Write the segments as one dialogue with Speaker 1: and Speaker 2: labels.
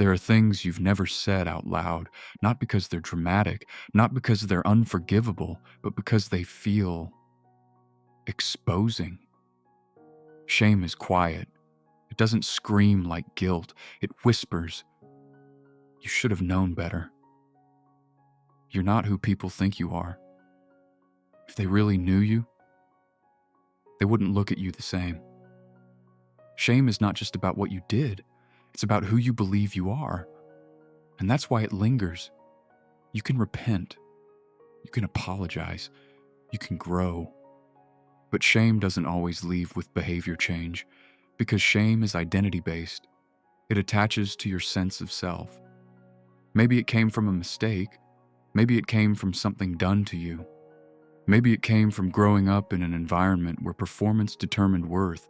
Speaker 1: There are things you've never said out loud, not because they're dramatic, not because they're unforgivable, but because they feel exposing. Shame is quiet. It doesn't scream like guilt. It whispers, "You should have known better. You're not who people think you are." If they really knew you, they wouldn't look at you the same. Shame is not just about what you did, it's about who you believe you are. And that's why it lingers. You can repent, you can apologize, you can grow. But shame doesn't always leave with behavior change, because shame is identity-based. It attaches to your sense of self. Maybe it came from a mistake. Maybe it came from something done to you. Maybe it came from growing up in an environment where performance determined worth.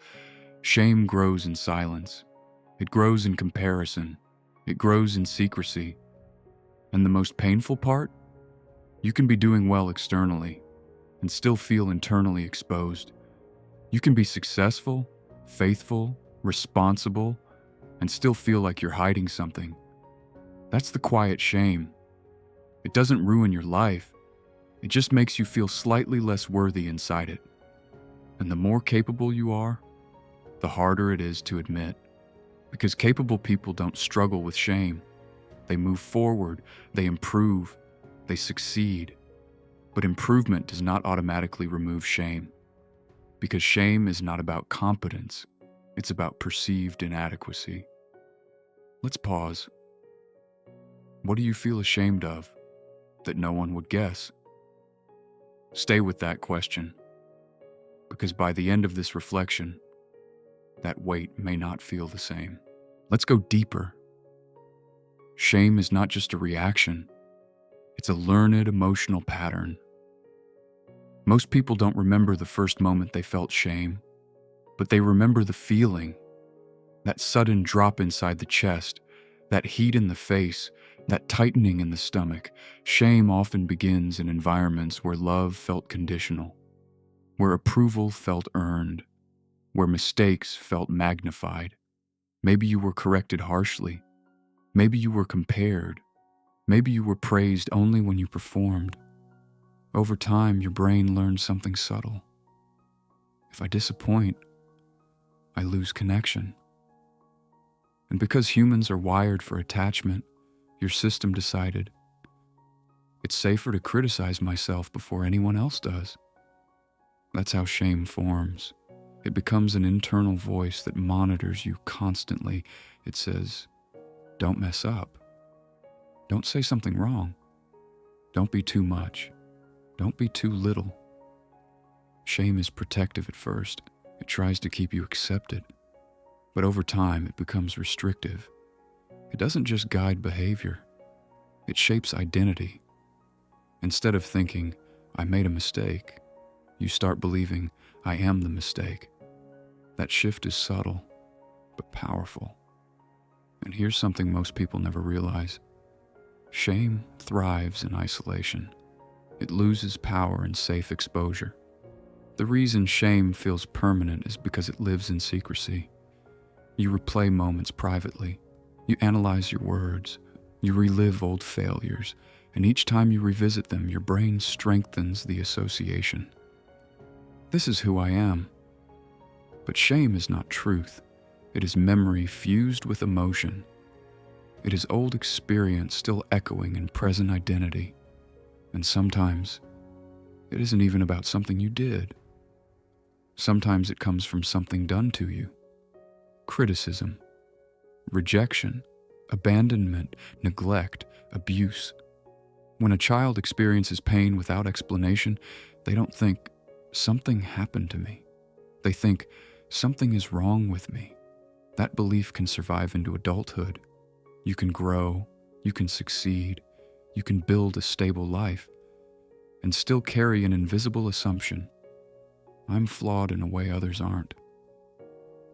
Speaker 1: Shame grows in silence. It grows in comparison. It grows in secrecy. And the most painful part? You can be doing well externally and still feel internally exposed. You can be successful, faithful, responsible, and still feel like you're hiding something. That's the quiet shame. It doesn't ruin your life. It just makes you feel slightly less worthy inside it. And the more capable you are, the harder it is to admit. Because capable people don't struggle with shame. They move forward, they improve, they succeed. But improvement does not automatically remove shame. Because shame is not about competence, it's about perceived inadequacy. Let's pause. What do you feel ashamed of that no one would guess? Stay with that question, because by the end of this reflection, that weight may not feel the same. Let's go deeper. Shame is not just a reaction, it's a learned emotional pattern. Most people don't remember the first moment they felt shame, but they remember the feeling, that sudden drop inside the chest, that heat in the face, that tightening in the stomach. Shame often begins in environments where love felt conditional, where approval felt earned, where mistakes felt magnified. Maybe you were corrected harshly. Maybe you were compared. Maybe you were praised only when you performed. Over time, your brain learns something subtle. If I disappoint, I lose connection. And because humans are wired for attachment, your system decided, it's safer to criticize myself before anyone else does. That's how shame forms. It becomes an internal voice that monitors you constantly. It says, don't mess up. Don't say something wrong. Don't be too much. Don't be too little. Shame is protective at first. It tries to keep you accepted. But over time, it becomes restrictive. It doesn't just guide behavior. It shapes identity. Instead of thinking, I made a mistake, you start believing, I am the mistake. That shift is subtle, but powerful. And here's something most people never realize. Shame thrives in isolation. It loses power in safe exposure. The reason shame feels permanent is because it lives in secrecy. You replay moments privately. You analyze your words. You relive old failures. And each time you revisit them, your brain strengthens the association. This is who I am. But shame is not truth. It is memory fused with emotion. It is old experience still echoing in present identity. And sometimes, it isn't even about something you did. Sometimes it comes from something done to you. Criticism, rejection, abandonment, neglect, abuse. When a child experiences pain without explanation, they don't think, something happened to me. They think, something is wrong with me. That belief can survive into adulthood. You can grow, you can succeed, you can build a stable life, and still carry an invisible assumption. I'm flawed in a way others aren't.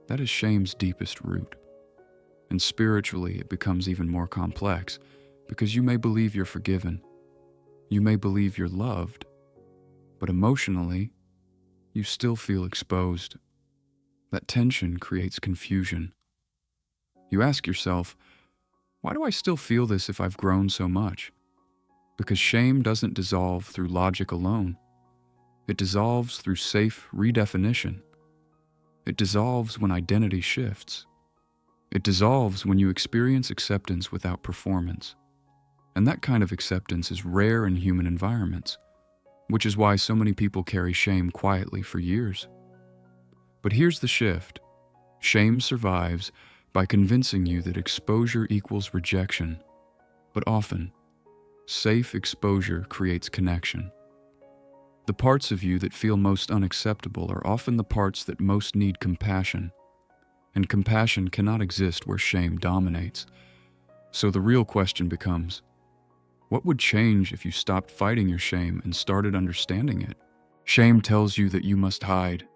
Speaker 1: That is shame's deepest root. And spiritually, it becomes even more complex, because you may believe you're forgiven. You may believe you're loved. But emotionally, you still feel exposed. That tension creates confusion. You ask yourself, Why do I still feel this if I've grown so much? Because shame doesn't dissolve through logic alone. It dissolves through safe redefinition. It dissolves when identity shifts. It dissolves when you experience acceptance without performance. And that kind of acceptance is rare in human environments, which is why so many people carry shame quietly for years. But here's the shift. Shame survives by convincing you that exposure equals rejection. But often, safe exposure creates connection. The parts of you that feel most unacceptable are often the parts that most need compassion. And compassion cannot exist where shame dominates. So the real question becomes, what would change if you stopped fighting your shame and started understanding it? Shame tells you that you must hide,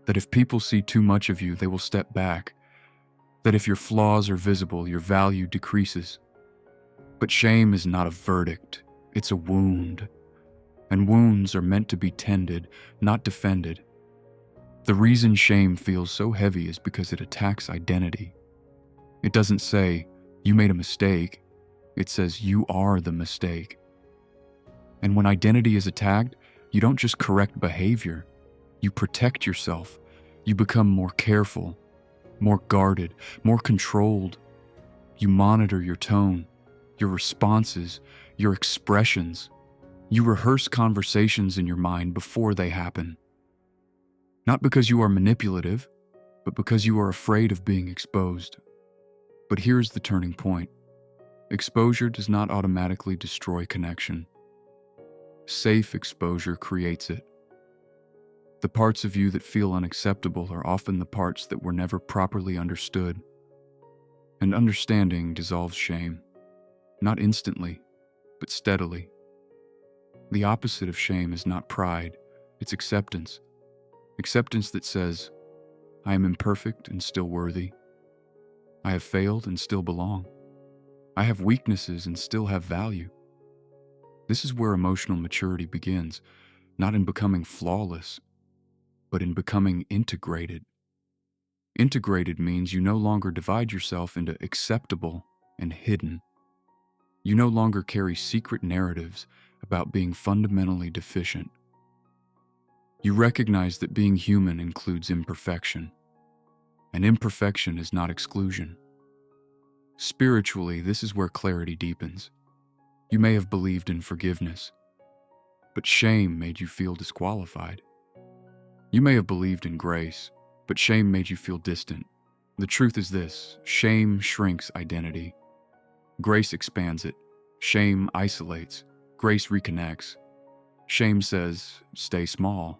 Speaker 1: that if people see too much of you, they will step back, that if your flaws are visible, your value decreases. But shame is not a verdict, it's a wound. And wounds are meant to be tended, not defended. The reason shame feels so heavy is because it attacks identity. It doesn't say, you made a mistake. It says, you are the mistake. And when identity is attacked, you don't just correct behavior. You protect yourself. You become more careful, more guarded, more controlled. You monitor your tone, your responses, your expressions. You rehearse conversations in your mind before they happen. Not because you are manipulative, but because you are afraid of being exposed. But here's the turning point. Exposure does not automatically destroy connection. Safe exposure creates it. The parts of you that feel unacceptable are often the parts that were never properly understood. And understanding dissolves shame, not instantly, but steadily. The opposite of shame is not pride, it's acceptance. Acceptance that says, I am imperfect and still worthy. I have failed and still belong. I have weaknesses and still have value. This is where emotional maturity begins, not in becoming flawless, but in becoming integrated. Integrated means you no longer divide yourself into acceptable and hidden. You no longer carry secret narratives about being fundamentally deficient. You recognize that being human includes imperfection, and imperfection is not exclusion. Spiritually, this is where clarity deepens. You may have believed in forgiveness, but shame made you feel disqualified. You may have believed in grace, but shame made you feel distant. The truth is this: shame shrinks identity. Grace expands it. Shame isolates. Grace reconnects. Shame says, stay small.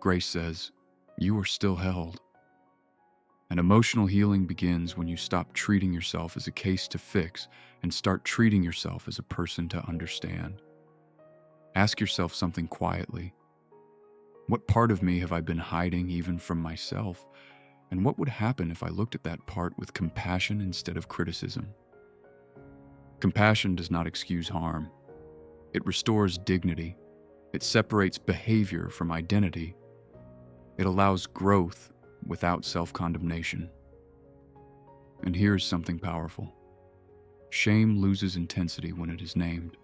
Speaker 1: Grace says, you are still held. And emotional healing begins when you stop treating yourself as a case to fix and start treating yourself as a person to understand. Ask yourself something quietly. What part of me have I been hiding even from myself? And what would happen if I looked at that part with compassion instead of criticism? Compassion does not excuse harm. It restores dignity. It separates behavior from identity. It allows growth without self-condemnation. And here's something powerful. Shame loses intensity when it is named.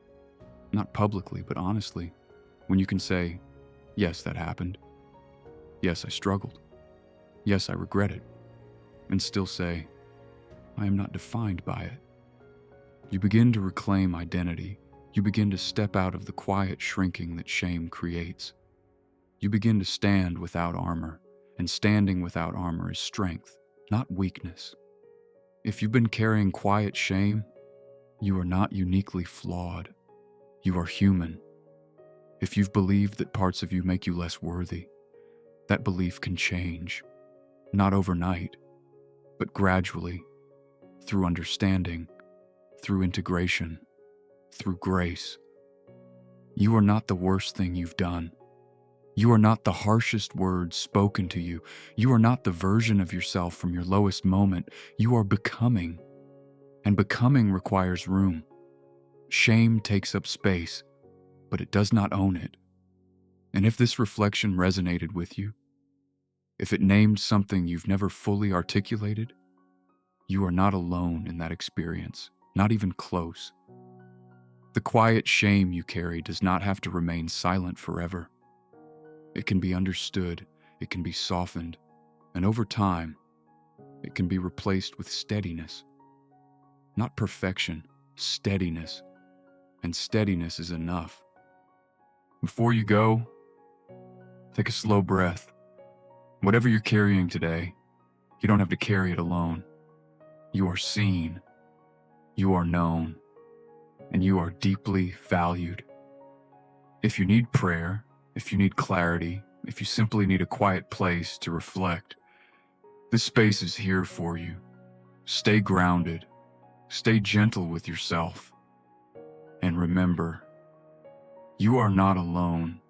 Speaker 1: Not publicly, but honestly. When you can say, yes, that happened. Yes, I struggled. Yes, I regret it. And still say, I am not defined by it. You begin to reclaim identity. You begin to step out of the quiet shrinking that shame creates. You begin to stand without armor, and standing without armor is strength, not weakness. If you've been carrying quiet shame, you are not uniquely flawed. You are human. If you've believed that parts of you make you less worthy, that belief can change, not overnight, but gradually, through understanding, through integration, through grace. You are not the worst thing you've done. You are not the harshest words spoken to you. You are not the version of yourself from your lowest moment. You are becoming. And becoming requires room. Shame takes up space, but it does not own it. And if this reflection resonated with you, if it named something you've never fully articulated, You are not alone in that experience, not even close. The quiet shame you carry does not have to remain silent forever. It can be understood, it can be softened, and over time, it can be replaced with steadiness. Not perfection, steadiness. And steadiness is enough. Before you go, take a slow breath. Whatever you're carrying today, you don't have to carry it alone. You are seen, you are known, and you are deeply valued. If you need prayer, if you need clarity, if you simply need a quiet place to reflect, this space is here for you. Stay grounded, stay gentle with yourself, and remember, you are not alone.